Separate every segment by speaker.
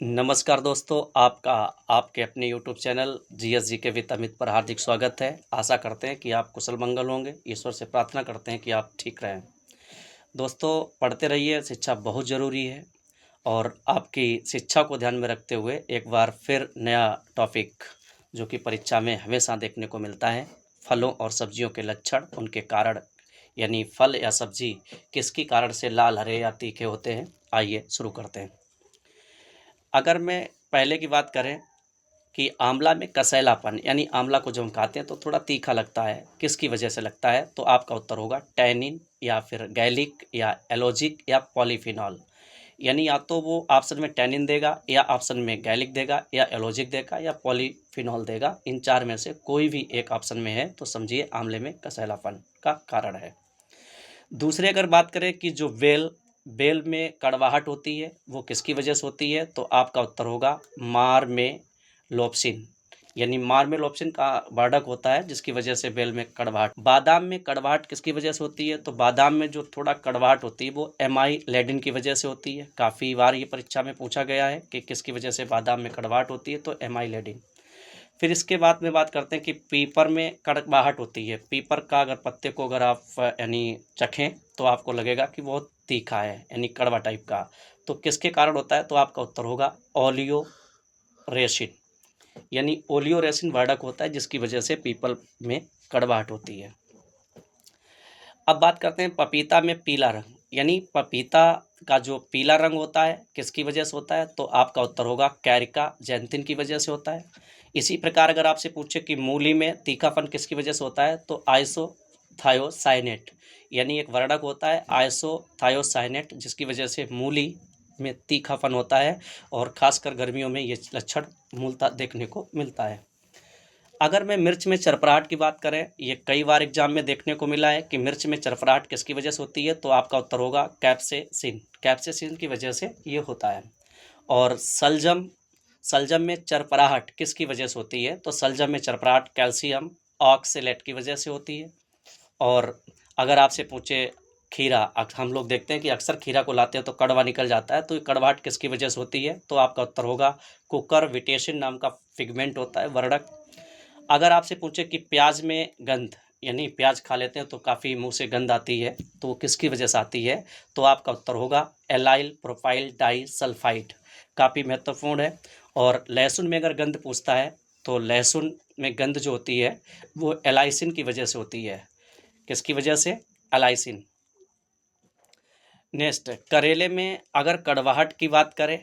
Speaker 1: नमस्कार दोस्तों, आपका आपके अपने यूट्यूब चैनल जीएसजी के वित्त अमित पर हार्दिक स्वागत है। आशा करते हैं कि आप कुशल मंगल होंगे। ईश्वर से प्रार्थना करते हैं कि आप ठीक रहें। दोस्तों, पढ़ते रहिए, शिक्षा बहुत ज़रूरी है। और आपकी शिक्षा को ध्यान में रखते हुए एक बार फिर नया टॉपिक जो कि परीक्षा में हमेशा देखने को मिलता है, फलों और सब्जियों के लक्षण, उनके कारण, यानी फल या सब्जी किसके कारण से लाल, हरे या तीखे होते हैं। आइए शुरू करते हैं। अगर मैं पहले की बात करें कि आंवला में कसैलापन, यानी आंवला को जब हम खाते हैं तो थोड़ा तीखा लगता है, किसकी वजह से लगता है? तो आपका उत्तर होगा टैनिन, या फिर गैलिक, या एलोजिक, या पॉलीफिनॉल। यानी या तो वो ऑप्शन में टैनिन देगा, या ऑप्शन में गैलिक देगा, या एलोजिक देगा, या पॉलीफिनॉल देगा। इन चार में से कोई भी एक ऑप्शन में है तो समझिए आंवले में कसैलापन का कारण है। दूसरे अगर बात करें कि जो बेल बेल में कड़वाहट होती है वो किसकी वजह से होती है? तो आपका उत्तर होगा मार में लोप्सिन, यानी मार में लोप्सिन का वर्धक होता है जिसकी वजह से बेल में कड़वाहट। बादाम में कड़वाहट किसकी वजह से होती है? तो बादाम में जो थोड़ा कड़वाहट होती है वो एमाइलेडिन की वजह से होती है। काफ़ी बार ये परीक्षा में पूछा गया है कि किसकी वजह से बादाम में कड़वाहट होती है, तो एमाइलेडिन। फिर इसके बाद में बात करते हैं कि पीपर में कड़वाहट होती है। पीपर का अगर पत्ते को अगर आप यानी चखें तो आपको लगेगा कि बहुत तीखा है, यानी कड़वा टाइप का। तो किसके कारण होता है? तो आपका उत्तर होगा ओलियो रेसिन, यानी ओलियो रेसिन वर्धक होता है जिसकी वजह से पीपल में कड़वाहट होती है। अब बात करते हैं पपीता में पीला रंग, यानी पपीता का जो पीला रंग होता है किसकी वजह से होता है? तो आपका उत्तर होगा कैरिका जैंथिन की वजह से होता है। इसी प्रकार अगर आपसे पूछे कि मूली में तीखापन किसकी वजह से होता है, तो आइसोथायोसाइनेट, यानी एक वर्णक होता है आइसोथायोसाइनेट जिसकी वजह से मूली में तीखापन होता है, और खासकर गर्मियों में ये लक्षण मूलतः देखने को मिलता है। अगर मैं मिर्च में चरपराहट की बात करें, ये कई बार एग्जाम में देखने को मिला है कि मिर्च में चरपराहट किसकी वजह से होती है, तो आपका उत्तर होगा कैप्सेसिन, कैप्सेसिन की वजह से ये होता है। और सलजम सलजम में चरपराहट किसकी वजह से होती है? तो सलजम में चरपराहट कैल्शियम ऑक्सलेट की वजह से होती है। और अगर आपसे पूछे खीरा, हम लोग देखते हैं कि अक्सर खीरा को लाते हैं तो कड़वा निकल जाता है, तो ये कड़वाहट किसकी वजह से होती है? तो आपका उत्तर होगा कुकुरबिटेसिन नाम का पिगमेंट होता है, वर्णक। अगर आपसे पूछे कि प्याज में गंध, यानी प्याज खा लेते हैं तो काफ़ी मुंह से गंध आती है, तो वो किसकी वजह से आती है? तो आपका उत्तर होगा एलाइल प्रोपाइल डाई सल्फाइड, काफ़ी महत्वपूर्ण है। और लहसुन में अगर गंध पूछता है तो लहसुन में गंध जो होती है वो एलाइसिन की वजह से होती है। किसकी वजह से? एलाइसिन। नेक्स्ट, करेले में अगर कड़वाहट की बात करें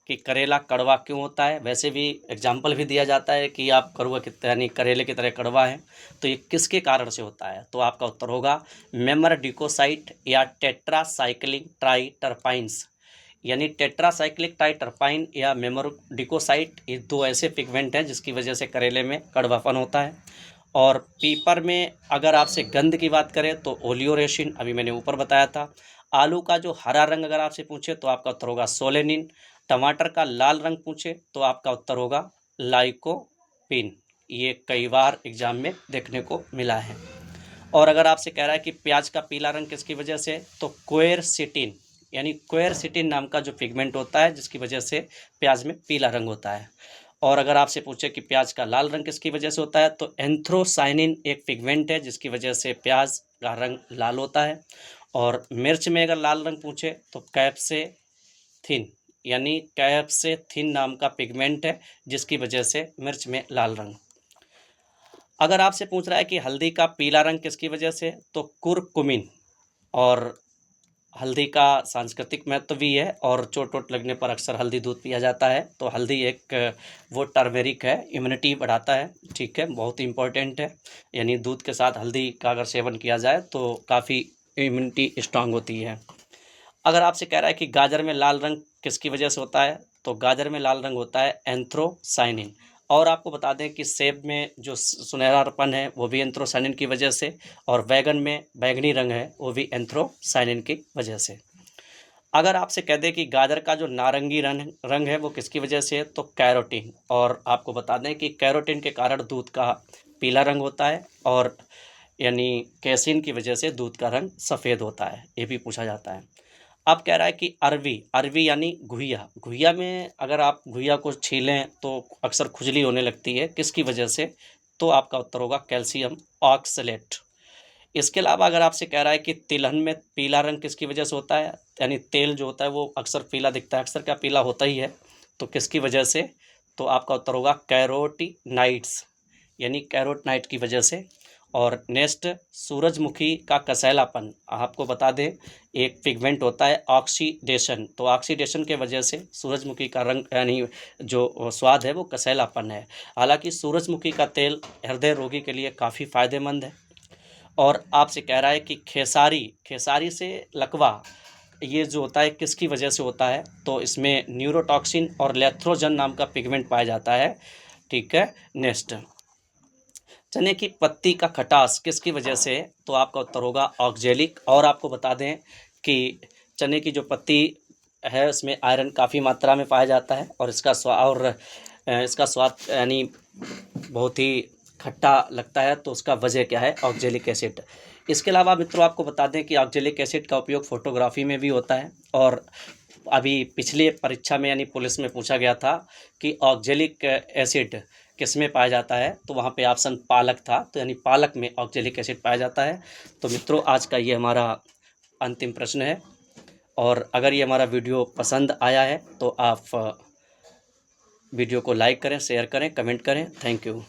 Speaker 1: कि करेला कड़वा क्यों होता है, वैसे भी एग्जाम्पल भी दिया जाता है कि आप कड़वा की यानी करेले की तरह कड़वा है, तो ये किसके कारण से होता है? तो आपका उत्तर होगा मेमरडिकोसाइट या टेट्रासाइक्लिक ट्राइटरपाइन्स, यानी टेट्रासाइक्लिक ट्राइटरपाइन या मेमरडिकोसाइट, ये दो ऐसे पिगमेंट हैं जिसकी वजह से करेले में कड़वापन होता है। और पीपर में अगर आपसे गंध की बात करें तो ओलियोरेसिन, अभी मैंने ऊपर बताया था। आलू का जो हरा रंग अगर आपसे पूछे तो आपका उत्तर होगा सोलेनिन। टमाटर का लाल रंग पूछे तो आपका उत्तर होगा लाइकोपिन। ये कई बार एग्जाम में देखने को मिला है। और अगर आपसे कह रहा है कि प्याज का पीला रंग किसकी वजह से, तो क्वेरसिटिन, यानी क्वेरसिटिन नाम का जो पिगमेंट होता है जिसकी वजह से प्याज में पीला रंग होता है। और अगर आपसे पूछे कि प्याज का लाल रंग किसकी वजह से होता है, तो एंथ्रोसाइनिन एक पिगमेंट है जिसकी वजह से प्याज का रंग लाल होता है। और मिर्च में अगर लाल रंग पूछे तो कैप्सेथिन, यानी कैप्सेथिन नाम का पिगमेंट है जिसकी वजह से मिर्च में लाल रंग। अगर आपसे पूछ रहा है कि हल्दी का पीला रंग किसकी वजह से, तो कुरकुमिन। और हल्दी का सांस्कृतिक महत्व भी है, और चोट वोट लगने पर अक्सर हल्दी दूध पिया जाता है, तो हल्दी एक वो टर्मेरिक है, इम्यूनिटी बढ़ाता है, ठीक है, बहुत इंपॉर्टेंट है। यानी दूध के साथ हल्दी का अगर सेवन किया जाए तो काफ़ी इम्यूनिटी स्ट्रांग होती है। अगर आपसे कह रहा है कि गाजर में लाल रंग किसकी वजह से होता है, तो गाजर में लाल रंग होता है एंथ्रोसाइनिन। और आपको बता दें कि सेब में जो सुनहरापन है वो भी एंथ्रोसाइनिन की वजह से, और बैगन में बैगनी रंग है वो भी एंथ्रोसाइनिन की वजह से। अगर आपसे कह दें कि गाजर का जो नारंगी रंग रंग है वो किसकी वजह से है, तो कैरोटीन। और आपको बता दें कि कैरोटीन के कारण दूध का पीला रंग होता है, और यानी कैसीन की वजह से दूध का रंग सफ़ेद होता है, ये भी पूछा जाता है। अब कह रहा है कि अरवी, अरवी यानी घुइया, घुइया में अगर आप घुइया को छीलें तो अक्सर खुजली होने लगती है, किसकी वजह से? तो आपका उत्तर होगा कैल्शियम ऑक्सलेट। इसके अलावा अगर आपसे कह रहा है कि तिलहन में पीला रंग किसकी वजह से होता है, यानी तेल जो होता है वो अक्सर पीला दिखता है, अक्सर क्या पीला होता ही है, तो किसकी वजह से? तो आपका उत्तर होगा कैरोटीनाइड्स, यानी कैरोटीनाइड की वजह से। और नेक्स्ट, सूरजमुखी का कसैलापन, आपको बता दें एक पिगमेंट होता है ऑक्सीडेशन, तो ऑक्सीडेशन के वजह से सूरजमुखी का रंग यानी जो स्वाद है वो कसैलापन है। हालांकि सूरजमुखी का तेल हृदय रोगी के लिए काफ़ी फायदेमंद है। और आपसे कह रहा है कि खेसारी, खेसारी से लकवा, ये जो होता है किसकी वजह से होता है? तो इसमें न्यूरोटॉक्सिन और लेथ्रोजन नाम का पिगमेंट पाया जाता है। ठीक है, नेक्स्ट, चने की पत्ती का खटास किसकी वजह से? तो आपका उत्तर होगा ऑक्जेलिक। और आपको बता दें कि चने की जो पत्ती है उसमें आयरन काफ़ी मात्रा में पाया जाता है और इसका स्वाद यानी बहुत ही खट्टा लगता है, तो उसका वजह क्या है? Oxalic acid. इसके अलावा मित्रों आपको बता दें कि ऑक्जेलिक एसिड का उपयोग फोटोग्राफी में भी होता है। और अभी पिछले परीक्षा में यानी पुलिस में पूछा गया था कि ऑक्जेलिक एसिड किस में पाया जाता है, तो वहाँ पे ऑप्शन पालक था, तो यानी पालक में ऑक्जेलिक एसिड पाया जाता है। तो मित्रों आज का ये हमारा अंतिम प्रश्न है। और अगर ये हमारा वीडियो पसंद आया है तो आप वीडियो को लाइक करें, शेयर करें, कमेंट करें। Thank you.